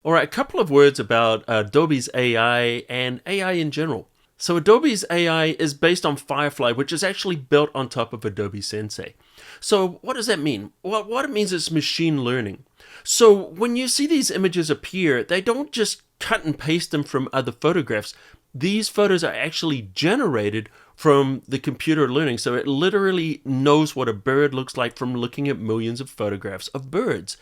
All right, a couple of words about Adobe's AI and AI in general. So Adobe's AI is based on Firefly, which is actually built on top of Adobe Sensei. So what does that mean? Well, what it means is machine learning. So when you see these images appear, they don't just cut and paste them from other photographs. These photos are actually generated from the computer learning. So it literally knows what a bird looks like from looking at millions of photographs of birds.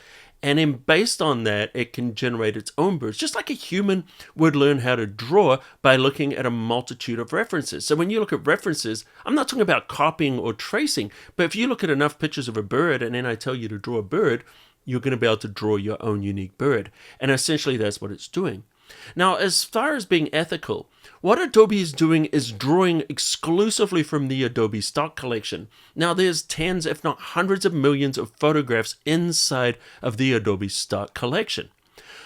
And then based on that, it can generate its own birds, just like a human would learn how to draw by looking at a multitude of references. So when you look at references, I'm not talking about copying or tracing, but if you look at enough pictures of a bird and then I tell you to draw a bird, you're going to be able to draw your own unique bird. And essentially that's what it's doing. Now, as far as being ethical, what Adobe is doing is drawing exclusively from the Adobe stock collection. Now, there's tens, if not hundreds of millions of photographs inside of the Adobe stock collection.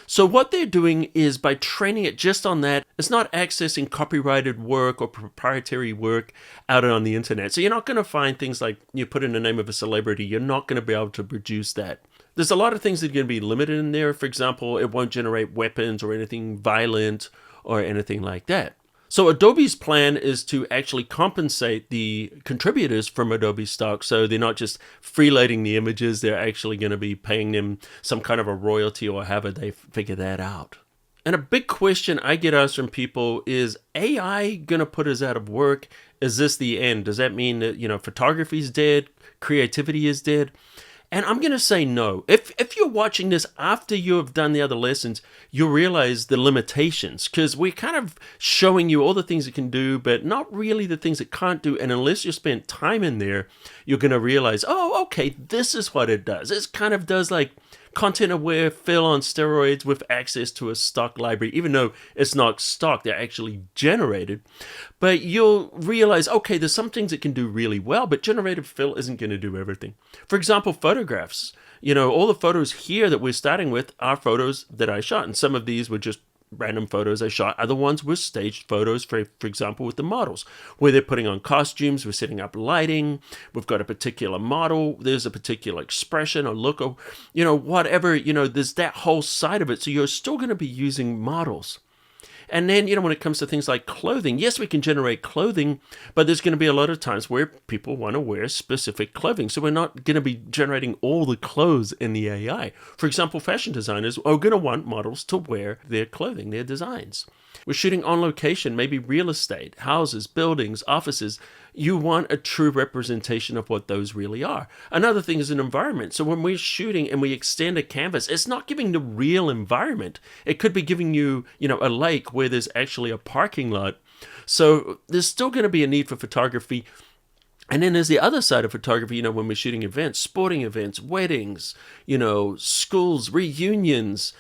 So what they're doing is by training it just on that, it's not accessing copyrighted work or proprietary work out on the internet. So you're not going to find things like you put in the name of a celebrity. You're not going to be able to produce that. There's a lot of things that are going to be limited in there. For example, it won't generate weapons or anything violent or anything like that. So Adobe's plan is to actually compensate the contributors from Adobe stock. So they're not just freeloading the images, they're actually going to be paying them some kind of a royalty or however they figure that out. And a big question I get asked from people is AI going to put us out of work? Is this the end? Does that mean that, photography is dead? Creativity is dead? And I'm going to say no. If you're watching this after you have done the other lessons, you'll realize the limitations because we're kind of showing you all the things it can do, but not really the things it can't do. And unless you spend time in there, you're going to realize, oh, okay, this is what it does. It kind of does like content-aware fill on steroids with access to a stock library, even though it's not stock, they're actually generated. But you'll realize, okay, there's some things it can do really well, but generative fill isn't going to do everything. For example, photographs. All the photos here that we're starting with are photos that I shot, and some of these were just random photos I shot. Other ones were staged photos, for example, with the models, where they're putting on costumes, we're setting up lighting, we've got a particular model, there's a particular expression or look, or, whatever, there's that whole side of it. So you're still going to be using models. And then, when it comes to things like clothing, yes, we can generate clothing, but there's going to be a lot of times where people want to wear specific clothing. So we're not going to be generating all the clothes in the AI. For example, fashion designers are going to want models to wear their clothing, their designs. We're shooting on location, maybe real estate, houses, buildings, offices. You want a true representation of what those really are. Another thing is an environment. So when we're shooting and we extend a canvas, it's not giving the real environment. It could be giving you, a lake where there's actually a parking lot. So there's still going to be a need for photography. And then there's the other side of photography, when we're shooting events, sporting events, weddings, schools, reunions,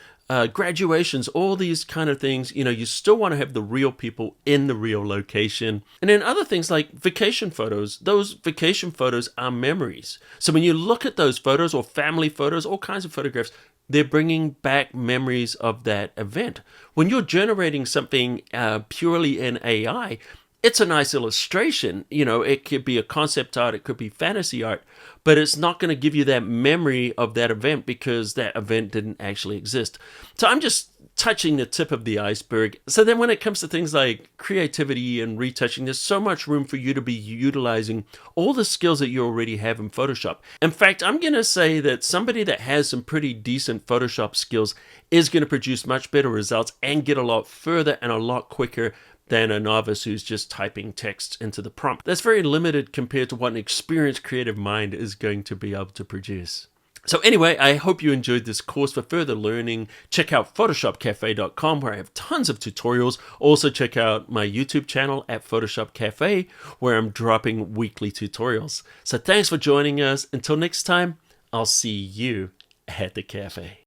graduations, all these kind of things, you still want to have the real people in the real location. And then other things like vacation photos, those vacation photos are memories. So when you look at those photos or family photos, all kinds of photographs, they're bringing back memories of that event. When you're generating something purely in AI, it's a nice illustration. It could be a concept art, it could be fantasy art, but it's not going to give you that memory of that event because that event didn't actually exist. So I'm just touching the tip of the iceberg. So then when it comes to things like creativity and retouching, there's so much room for you to be utilizing all the skills that you already have in Photoshop. In fact, I'm going to say that somebody that has some pretty decent Photoshop skills is going to produce much better results and get a lot further and a lot quicker than a novice who's just typing text into the prompt. That's very limited compared to what an experienced creative mind is going to be able to produce. So anyway, I hope you enjoyed this course. For further learning, check out photoshopcafe.com where I have tons of tutorials. Also check out my YouTube channel at Photoshop Cafe where I'm dropping weekly tutorials. So thanks for joining us. Until next time, I'll see you at the cafe.